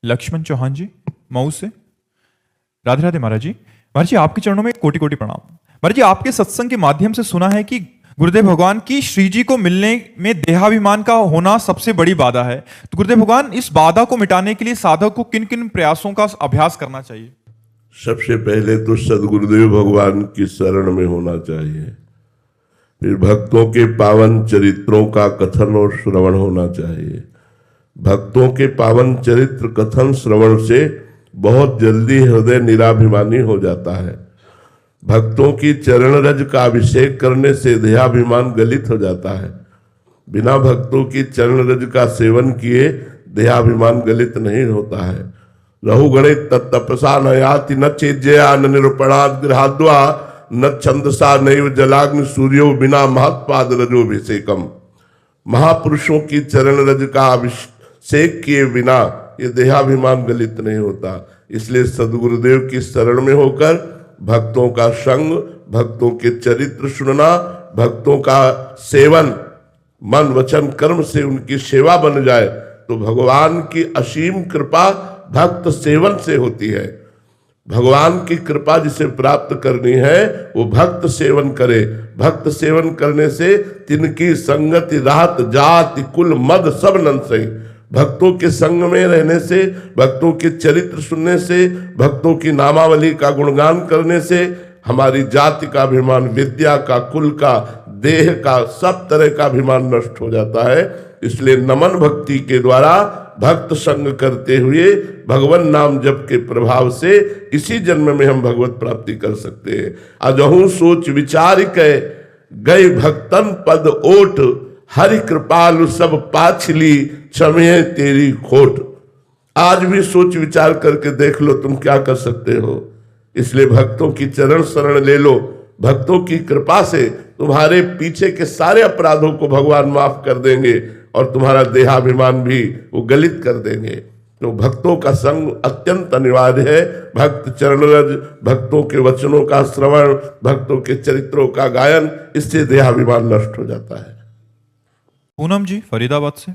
लक्ष्मण चौहान जी मऊ से। राधे राधे महाराज जी। महाराज जी आपके चरणों में कोटि कोटि प्रणाम। महाराज जी आपके सत्संग के माध्यम से सुना है कि गुरुदेव भगवान की श्री जी को मिलने में देहाभिमान का होना सबसे बड़ी बाधा है। तो गुरुदेव भगवान इस बाधा को मिटाने के लिए साधक को किन किन प्रयासों का अभ्यास करना चाहिए? सबसे पहले तो सदगुरुदेव भगवान की शरण में होना चाहिए, फिर भक्तों के पावन चरित्रों का कथन और श्रवण होना चाहिए। भक्तों के पावन चरित्र कथन श्रवण से बहुत जल्दी हृदय निराभिमानी हो जाता है। भक्तों की चरण रज का अभिषेक करने से देहाभिमान गलित हो जाता है। बिना भक्तों की चरण रज का सेवन किए देहाभिमान गलित नहीं होता है। रहुगणित तत्तपसा न याति न चेज्जया न निरूपणाद गृहाद्वा न छंदसा नैव जलाग्नि सूर्यो बिना महत्पाद रजोभिषेकम। महापुरुषों की चरण रज का अभिषेक किए बिना ये देहाभिमान गलित नहीं होता। इसलिए सदगुरुदेव की शरण में होकर भक्तों का संग, भक्तों के चरित्र सुनना, भक्तों का सेवन मन वचन कर्म से उनकी सेवा बन जाए तो भगवान की असीम कृपा भक्त सेवन से होती है। भगवान की कृपा जिसे प्राप्त करनी है वो भक्त सेवन करे। भक्त सेवन करने से तिनकी संगति रात जाति कुल मद सब नंसई। भक्तों के संग में रहने से, भक्तों के चरित्र सुनने से, भक्तों की नामावली का गुणगान करने से हमारी जाति का अभिमान, विद्या का, कुल का, देह का, सब तरह का अभिमान नष्ट हो जाता है। इसलिए नमन भक्ति के द्वारा भक्त संग करते हुए भगवान नाम जप के प्रभाव से इसी जन्म में हम भगवत प्राप्ति कर सकते हैं। अजहू सोच विचार के गए भक्तन पद ओट, हरि कृपालु सब पाछली क्षमे तेरी खोट। आज भी सोच विचार करके देख लो तुम क्या कर सकते हो। इसलिए भक्तों की चरण शरण ले लो। भक्तों की कृपा से तुम्हारे पीछे के सारे अपराधों को भगवान माफ कर देंगे और तुम्हारा देहाभिमान भी वो गलित कर देंगे। तो भक्तों का संग अत्यंत अनिवार्य है। भक्त चरणरज, भक्तों के वचनों का श्रवण, भक्तों के चरित्रों का गायन, इससे देहाभिमान नष्ट हो जाता है। पूनम जी फरीदाबाद से।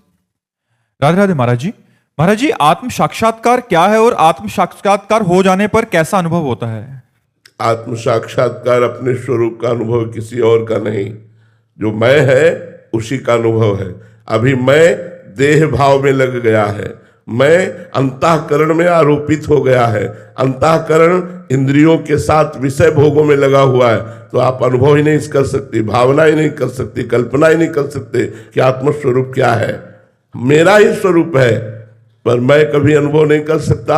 राधे राधे महाराज जी। महाराज जी आत्म साक्षात्कार क्या है और आत्म साक्षात्कार हो जाने पर कैसा अनुभव होता है? आत्म साक्षात्कार अपने स्वरूप का अनुभव, किसी और का नहीं। जो मैं है उसी का अनुभव है। अभी मैं देह भाव में लग गया है, मैं अंतःकरण में आरोपित हो गया है, अंतःकरण इंद्रियों के साथ विषय भोगों में लगा हुआ है। तो आप अनुभव ही नहीं कर सकते, भावना ही नहीं कर सकते, कल्पना ही नहीं कर सकते कि आत्मस्वरूप क्या है। मेरा ही स्वरूप है, पर मैं कभी अनुभव नहीं कर सकता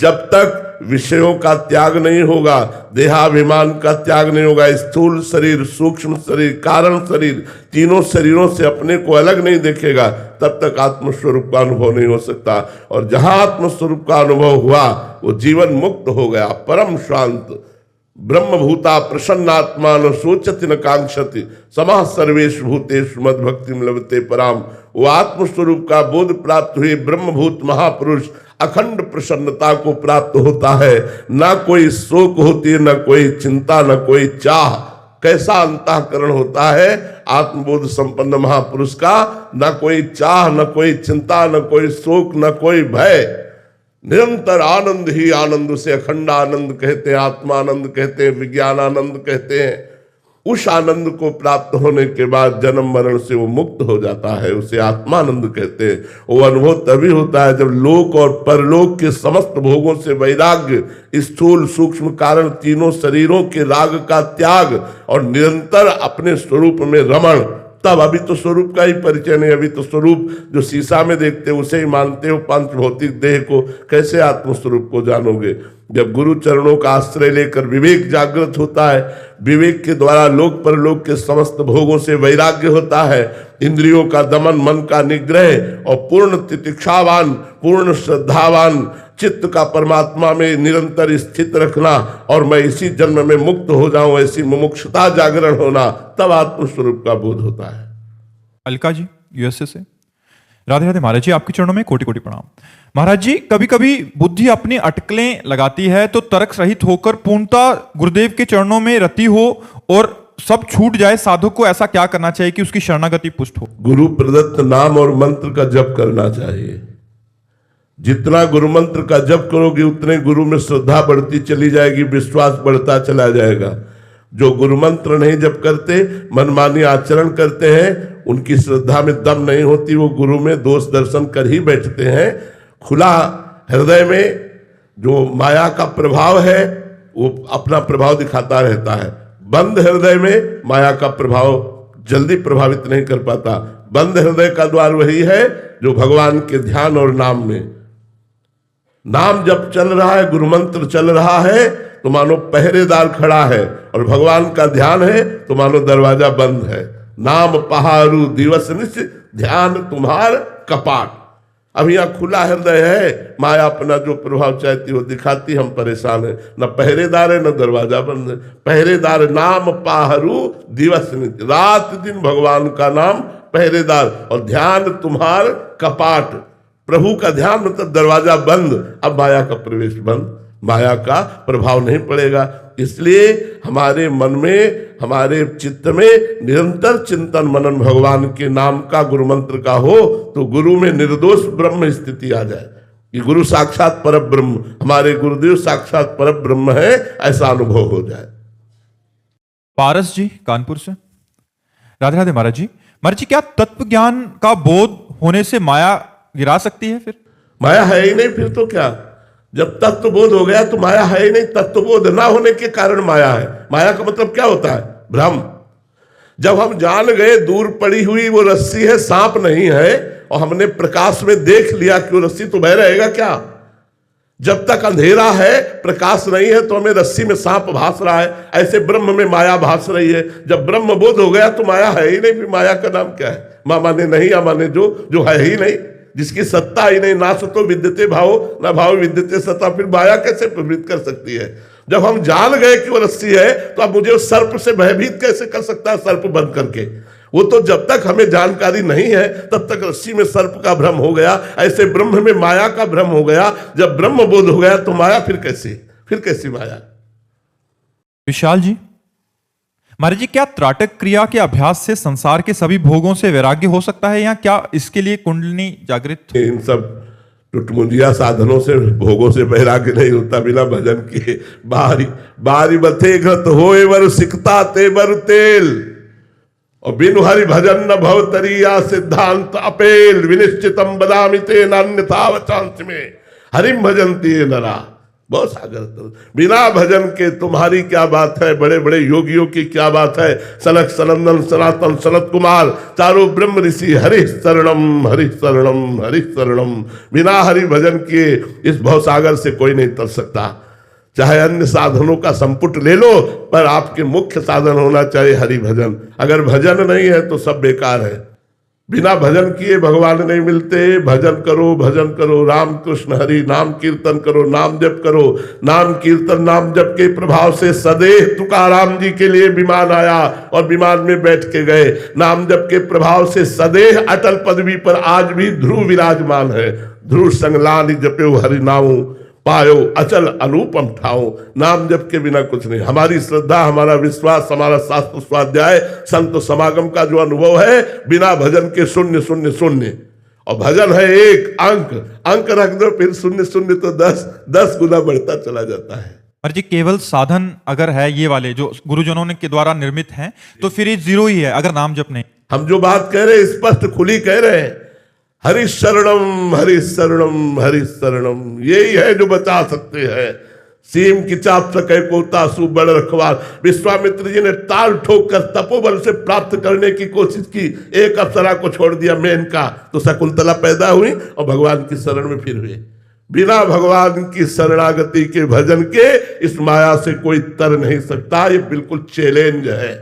जब तक विषयों का त्याग नहीं होगा, देहाभिमान का त्याग नहीं होगा। स्थूल शरीर, सूक्ष्म शरीर, कारण शरीर, तीनों शरीरों से अपने को अलग नहीं देखेगा, तब तक आत्मस्वरूप का अनुभव नहीं हो सकता। और जहां आत्मस्वरूप का अनुभव हुआ वो जीवन मुक्त हो गया, परम शांत ब्रह्मभूता प्रसन्नात्मा न सोचति न कांक्षति समाः सर्वेषु भूतेषु मद्भक्तिं लभते पराम। वो आत्मस्वरूप का बोध प्राप्त हुए ब्रह्मभूत महापुरुष अखंड प्रसन्नता को प्राप्त होता है। ना कोई शोक होती है, ना कोई चिंता, ना कोई चाह। कैसा अंतःकरण होता है आत्मबोध संपन्न महापुरुष का। ना कोई चाह, ना कोई चिंता, ना कोई शोक, ना कोई भय। निरंतर आनंद ही आनंद, उसे अखंड आनंद कहते हैं, आत्मानंद कहते हैं, विज्ञानानंद कहते हैं। उस आनंद को प्राप्त होने के बाद जन्म मरण से वो मुक्त हो जाता है, उसे आत्मानंद कहते हैं। वो अनुभव तभी होता है जब लोक और परलोक के समस्त भोगों से वैराग्य, स्थूल सूक्ष्म कारण तीनों शरीरों के राग का त्याग और निरंतर अपने स्वरूप में रमण। तब अभी तो स्वरूप का ही परिचय नहीं, अभी तो स्वरूप जो शीशा में देखते हो उसे ही मानते हो। पंच भौतिक देह को कैसे आत्मस्वरूप को जानोगे? जब गुरु चरणों का आश्रय लेकर विवेक जागृत होता है, विवेक के द्वारा लोक परलोक के समस्त भोगों से वैराग्य होता है, इंद्रियों का दमन, मन का निग्रह और पूर्ण तितिक्षावान, पूर्ण श्रद्धावान चित्त का परमात्मा में निरंतर स्थित रखना और मैं इसी जन्म में मुक्त हो जाऊं, ऐसी मुमुक्षुता जागरण होना, तब आत्मस्वरूप का बोध होता है। अलका जी यूएसए से। राधे राधे महाराज जी आपके चरणों में कोटि कोटि प्रणाम। महाराज जी कभी कभी बुद्धि अपनी अटकलें लगाती है तो तर्क रहित होकर पूर्णता गुरुदेव के चरणों में रति हो और सब छूट जाए, साधु को ऐसा क्या करना चाहिए कि उसकी शरणागति पुष्ट हो? गुरु प्रदत्त नाम और मंत्र का जप करना चाहिए। जितना गुरु मंत्र का जप करोगे उतने गुरु में श्रद्धा बढ़ती चली जाएगी, विश्वास बढ़ता चला जाएगा। जो गुरु मंत्र नहीं जप करते, मनमानी आचरण करते हैं, उनकी श्रद्धा में दम नहीं होती, वो गुरु में दोष दर्शन कर ही बैठते हैं। खुला हृदय में जो माया का प्रभाव है वो अपना प्रभाव दिखाता रहता है। बंद हृदय में माया का प्रभाव जल्दी प्रभावित नहीं कर पाता। बंद हृदय का द्वार वही है जो भगवान के ध्यान और नाम में, नाम जब चल रहा है, गुरु मंत्र चल रहा है तो मानो पहरेदार खड़ा है, और भगवान का ध्यान है तो मानो दरवाजा बंद है। नाम पहारू दिवस निश, ध्यान तुम्हार कपाट। अब यहाँ खुला हृदय है, माया अपना जो प्रभाव चाहती वो दिखाती, हम परेशान है। न पहरेदार है न दरवाजा बंद है। पहरेदार नाम पाहरू दिवस निश, रात दिन भगवान का नाम पहरेदार, और ध्यान तुम्हार कपाट। प्रभु का ध्यान मतलब दरवाजा बंद, अब माया का प्रवेश बंद, माया का प्रभाव नहीं पड़ेगा। इसलिए हमारे मन में, हमारे चित्त में निरंतर चिंतन मनन भगवान के नाम का, गुरु मंत्र का हो, तो गुरु में निर्दोष ब्रह्म स्थिति आ जाए कि गुरु साक्षात पर ब्रह्म, हमारे गुरुदेव साक्षात पर ब्रह्म है, ऐसा अनुभव हो जाए। पारस जी कानपुर से, राधे राधे महाराज जी। महाराज जी, क्या तत्व ज्ञान का बोध होने से माया गिरा सकती है? फिर माया है ही नहीं, फिर तो क्या? जब तत्व बोध हो गया तो माया है ही नहीं। तत्व बोध ना होने के कारण माया है। माया का मतलब क्या होता है? भ्रम। जब हम जान गए दूर पड़ी हुई वो रस्सी है, सांप नहीं है, और हमने प्रकाश में देख लिया कि वो रस्सी तो बह रहेगा क्या? जब तक अंधेरा है, प्रकाश नहीं है, तो हमें रस्सी में सांप भास रहा है। ऐसे ब्रह्म में माया भास रही है। जब ब्रह्म बोध हो गया तो माया है ही नहीं। फिर माया का नाम क्या है? माँ माने नहीं, या माने जो है ही नहीं, जिसकी सत्ता ही नहीं। ना सतो विद्यते भाव, ना भाव विद्यते सत्ता। फिर माया कैसे प्रवृत्त कर सकती है? जब हम जान गए कि वो रस्सी है, तो अब मुझे उस सर्प से भयभीत कैसे कर सकता है? सर्प बंद करके। वो तो जब तक हमें जानकारी नहीं है तब तक रस्सी में सर्प का भ्रम हो गया। ऐसे ब्रह्म में माया का भ्रम हो गया। जब ब्रह्म बोध हो गया तो माया फिर कैसी माया? विशाल जी, महाराज जी, क्या त्राटक क्रिया के अभ्यास से संसार के सभी भोगों से वैराग्य हो सकता है, या क्या इसके लिए कुंडलिनी जागृत? इन सब टुटमुंजिया साधनों से, भोगों से वैराग्य नहीं होता। बिना भजन के बारी बथे घत होए वर सिकता ते बर तेल, और बिनु हरि भजन न भव तरिया सिद्धांत अपेल। विनिश्चितम बदामि ते नान्यथा वचांस में हरिम भजन्ति नरा। बहुत सागर। बिना भजन के तुम्हारी क्या बात है? बड़े बड़े योगियों की क्या बात है? सनक सनंदन सनातन सनत कुमार चारों ब्रह्म ऋषि हरि शरणम हरि शरणम हरि शरणम। बिना हरि भजन के इस भवसागर से कोई नहीं तर सकता। चाहे अन्य साधनों का संपुट ले लो, पर आपके मुख्य साधन होना चाहिए हरि भजन। अगर भजन नहीं है तो सब बेकार है। बिना भजन किए भगवान नहीं मिलते। भजन करो, राम कृष्ण हरि नाम कीर्तन करो, नाम जप करो। नाम कीर्तन नाम जप के प्रभाव से सदैव तुकाराम जी के लिए विमान आया और विमान में बैठ के गए। नाम जप के प्रभाव से सदैव अटल पदवी पर आज भी ध्रुव विराजमान है। ध्रुव संगलानि जप्यो हरि नामु, पायो अचल अनुपम ठाओ। नाम जप के बिना कुछ नहीं। हमारी श्रद्धा, हमारा विश्वास, हमारा शास्त्र स्वाध्याय, संत समागम का जो अनुभव है, बिना भजन के शून्य शून्य शून्य। और भजन है एक अंक रख दो, फिर शून्य शून्य तो 10 गुना बढ़ता चला जाता है। और जी, केवल साधन अगर है ये वाले जो गुरुजनों ने के द्वारा निर्मित हैं, तो फिर ये जीरो ही है अगर नाम जप नहीं। हम जो बात कह रहे हैं स्पष्ट खुली कह रहे हैं, हरि शरणम हरि शरणम हरि शरणम। यही है जो बचा सकते हैं। सीम की चाप सके को तासु बड़ रखवार। विश्वामित्र जी ने ताल ठोक कर तपोबल से प्राप्त करने की कोशिश की। एक अप्सरा को छोड़ दिया मेनका, तो शकुंतला पैदा हुई और भगवान की शरण में फिर हुए। बिना भगवान की शरणागति के, भजन के, इस माया से कोई तर नहीं सकता। ये बिल्कुल चैलेंज है।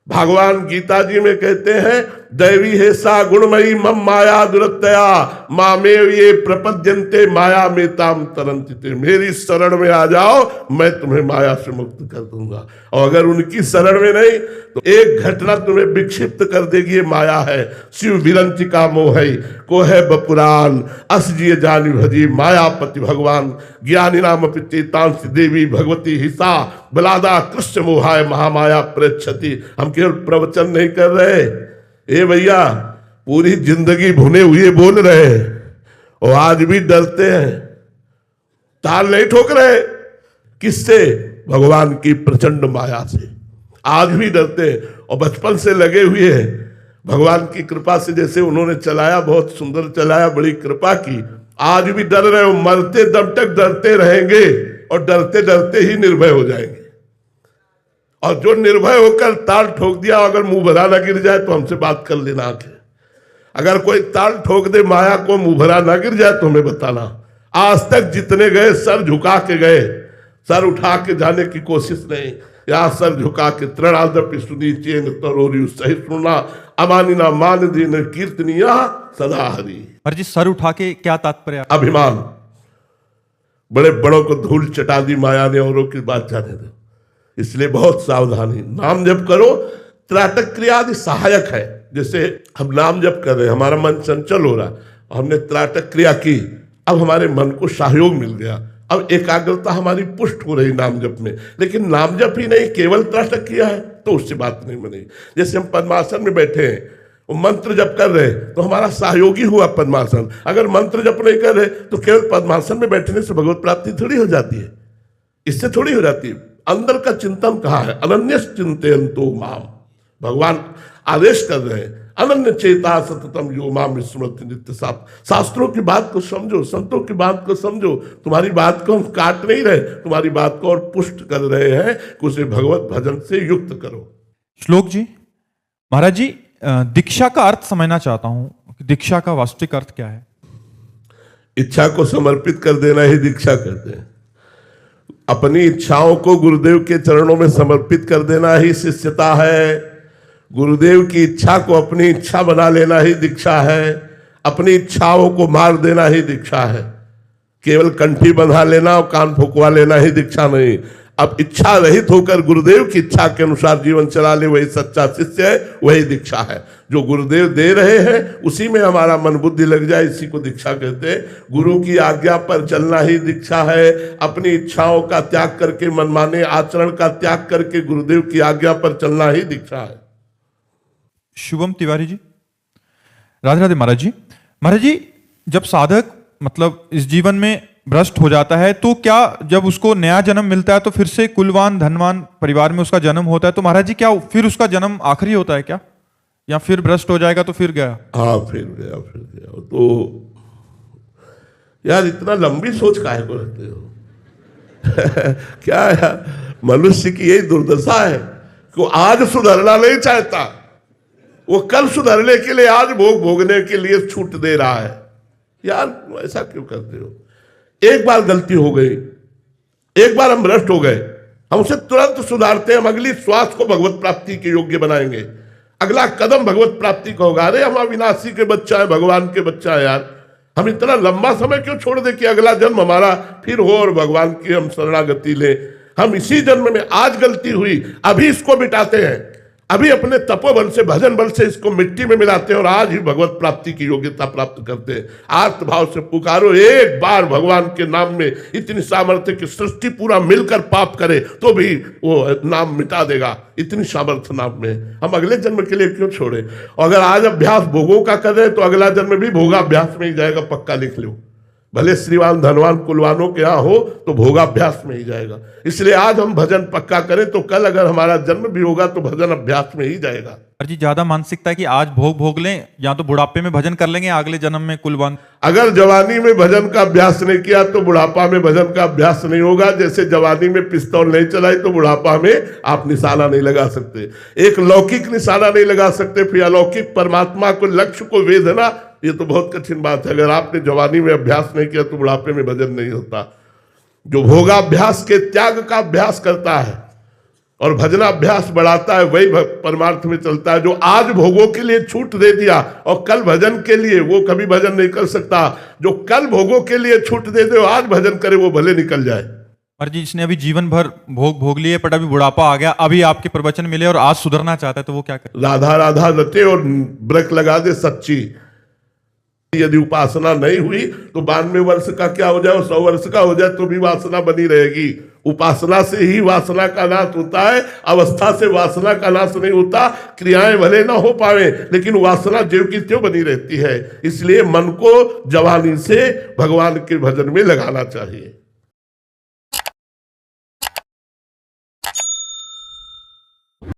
भगवान गीता जी में कहते हैं, दैवी है सा गुणमयी मम माया दुरतया मामेव ये प्रपद्यन्ते माया में ताम तरंतिते। मेरी शरण में आ जाओ, मैं तुम्हें माया से मुक्त कर दूंगा। और अगर उनकी शरण में नहीं तो एक घटना तुम्हें विक्षिप्त कर देगी। ये माया है। शिव विरंचिका मोहई को है बपुरान, अस जिय जानी भजी मायापति भगवान। ज्ञानी नाम चेतांश देवी भगवती हिसा बलादा कृष्ण मोहाय महामाया प्रेक्षति। हम केवल प्रवचन नहीं कर रहे, ए भैया, पूरी जिंदगी भुने हुए बोल रहे हैं। और आज भी डरते हैं, ताल नहीं ठोक रहे। किससे? भगवान की प्रचंड माया से आज भी डरते हैं और बचपन से लगे हुए हैं। भगवान की कृपा से जैसे उन्होंने चलाया, बहुत सुंदर चलाया, बड़ी कृपा की, आज भी डर रहे हो। मरते दम तक डरते रहेंगे और डरते डरते ही निर्भय हो जाएंगे। और जो निर्भय होकर ताल ठोक दिया, अगर मुंह भरा ना गिर जाए तो हमसे बात कर लेना आके। अगर कोई ताल ठोक दे माया को, मुंह भरा ना गिर जाए तो हमें बताना। आज तक जितने गए सर झुका के गए, सर उठा के जाने की कोशिश नहीं। या सर झुका के तृणादपि सुनी चेन तरोरी सहिष्णुना अमानिना मान दीन कीर्तनिया सदा हरि। महाराज जी सर उठा के क्या तात्पर्य? अभिमान, बड़े बड़ों को धूल चटा दी माया ने, औरों की बात जाने दो। इसलिए बहुत सावधानी। नाम जप करो, त्राटक क्रिया आदि सहायक है। जैसे हम नाम जप कर रहे हैं, हमारा मन चंचल हो रहा, हमने त्राटक क्रिया की, अब हमारे मन को सहयोग मिल गया, अब एकाग्रता हमारी पुष्ट हो रही नाम जप में। लेकिन नाम जप ही नहीं, केवल त्राटक किया है तो उससे बात नहीं बनेगी। जैसे हम पद्मासन में बैठे हैं, वो मंत्र जप कर रहे तो हमारा सहयोगी हुआ पद्मासन। अगर मंत्र जप नहीं कर रहे तो केवल पद्मासन में बैठने से भगवत प्राप्ति थोड़ी हो जाती है, इससे थोड़ी हो जाती है। अंदर का चिंतन कहाँ है? अनन्य चिंतयन्तो माम, भगवान आदेश कर रहे हैं, अनन्य चेता सततम यो माम स्मृति नित्य साप। शास्त्रों की बात को समझो, संतों की बात को समझो। तुम्हारी बात को हम काट नहीं रहे, तुम्हारी बात को और पुष्ट कर रहे हैं कि उसे भगवत भजन से युक्त करो। श्लोक जी, महाराज जी दीक्षा का अर्थ समझना चाहता हूं, दीक्षा का वास्तविक अर्थ क्या है? इच्छा को समर्पित कर देना ही दीक्षा कहते हैं। अपनी इच्छाओं को गुरुदेव के चरणों में समर्पित कर देना ही शिष्यता है। गुरुदेव की इच्छा को अपनी इच्छा बना लेना ही दीक्षा है। अपनी इच्छाओं को मार देना ही दीक्षा है। केवल कंठी बंधा लेना और कान फुकवा लेना ही दीक्षा नहीं। अब इच्छा रहित होकर गुरुदेव की इच्छा के अनुसार जीवन चला ले, वही सच्चा शिष्य है, वही दीक्षा है। जो गुरुदेव दे रहे हैं उसी में हमारा मन बुद्धि लग जाए, इसी को दीक्षा कहते हैं। गुरु की आज्ञा पर चलना ही दीक्षा है। अपनी इच्छाओं का त्याग करके, मनमाने आचरण का त्याग करके गुरुदेव की आज्ञा पर चलना ही दीक्षा है। शुभम तिवारी जी, राधे राधे। महाराज जी जब साधक मतलब इस जीवन में भ्रष्ट हो जाता है तो क्या जब उसको नया जन्म मिलता है तो फिर से कुलवान धनवान परिवार में उसका जन्म होता है, तो महाराज जी क्या फिर उसका जन्म आखिरी होता है क्या, या फिर भ्रष्ट हो जाएगा तो फिर गया? हाँ, फिर गया। तो यार इतना लंबी सोच काहे को रखते हो? क्या यार, मनुष्य की यही दुर्दशा है कि वो आज सुधरना नहीं चाहता, वो कल सुधरने के लिए आज भोग भोगने के लिए छूट दे रहा है। यार ऐसा क्यों करते हो? एक बार गलती हो गई, एक बार हम भ्रष्ट हो गए, हम उसे तुरंत सुधारते हैं। हम अगली श्वास को भगवत प्राप्ति के योग्य बनाएंगे, अगला कदम भगवत प्राप्ति का होगा। अरे हम अविनाशी के बच्चा है, भगवान के बच्चा है यार, हम इतना लंबा समय क्यों छोड़ दे कि अगला जन्म हमारा फिर हो और भगवान की हम शरणागति ले। हम इसी जन्म में, आज गलती हुई, अभी इसको मिटाते हैं, अभी अपने तपोबल से, भजन बल से इसको मिट्टी में मिलाते हैं और आज ही भगवत प्राप्ति की योग्यता प्राप्त करते हैं। आर्त भाव से पुकारो, एक बार भगवान के नाम में इतनी सामर्थ्य कि सृष्टि पूरा मिलकर पाप करे तो भी वो नाम मिटा देगा, इतनी सामर्थ्य नाम में। हम अगले जन्म के लिए क्यों छोड़े? अगर आज अभ्यास भोगों का कर रहे तो अगला जन्म भी भोगाभ्यास में ही जाएगा, पक्का लिख लो। भले श्रीवान धनवान कुलवानों के यहाँ हो तो भोगाभ्यास में ही जाएगा। इसलिए आज हम भजन पक्का करें तो कल अगर हमारा जन्म भी होगा तो भजन अभ्यास में ही जाएगा। जी ज्यादा मानसिकता है कि आज भोग भोग लें, या तो बुढ़ापे में भजन कर लेंगे, अगले जन्म में कुलवान। अगर जवानी में भजन का अभ्यास नहीं किया तो बुढ़ापा में भजन का अभ्यास नहीं होगा। जैसे जवानी में पिस्तौल नहीं चलाई तो बुढ़ापा में आप निशाना नहीं लगा सकते। एक लौकिक निशाना नहीं लगा सकते, फिर अलौकिक परमात्मा को, लक्ष्य को वेधना, ये तो बहुत कठिन बात है। अगर आपने जवानी में अभ्यास नहीं किया तो बुढ़ापे में भजन नहीं होता। जो भोगाभ्यास के त्याग का अभ्यास करता है और भजनाभ्यास बढ़ाता है, वही परमार्थ में चलता है। जो आज भोगों के लिए छूट दे दिया और कल भजन के लिए, वो कभी भजन नहीं कर सकता। जो कल भोगों के लिए छूट दे दे और आज भजन करे, वो भले निकल जाए। और जी जिसने अभी जीवन भर भोग भोग लिए, बट अभी बुढ़ापा आ गया, अभी आपके प्रवचन मिले और आज सुधरना चाहता है, तो वो क्या करे? राधा राधा रटे और ब्रेक लगा दे सच्ची। यदि उपासना नहीं हुई तो 92 वर्ष का क्या हो जाए, 100 वर्ष का हो जाए तो भी वासना बनी रहेगी। उपासना से ही वासना का नाश होता है, अवस्था से वासना का नाश नहीं होता। क्रियाएं भले ना हो पावे लेकिन वासना ज्यों की त्यों बनी रहती है। इसलिए मन को जवानी से भगवान के भजन में लगाना चाहिए।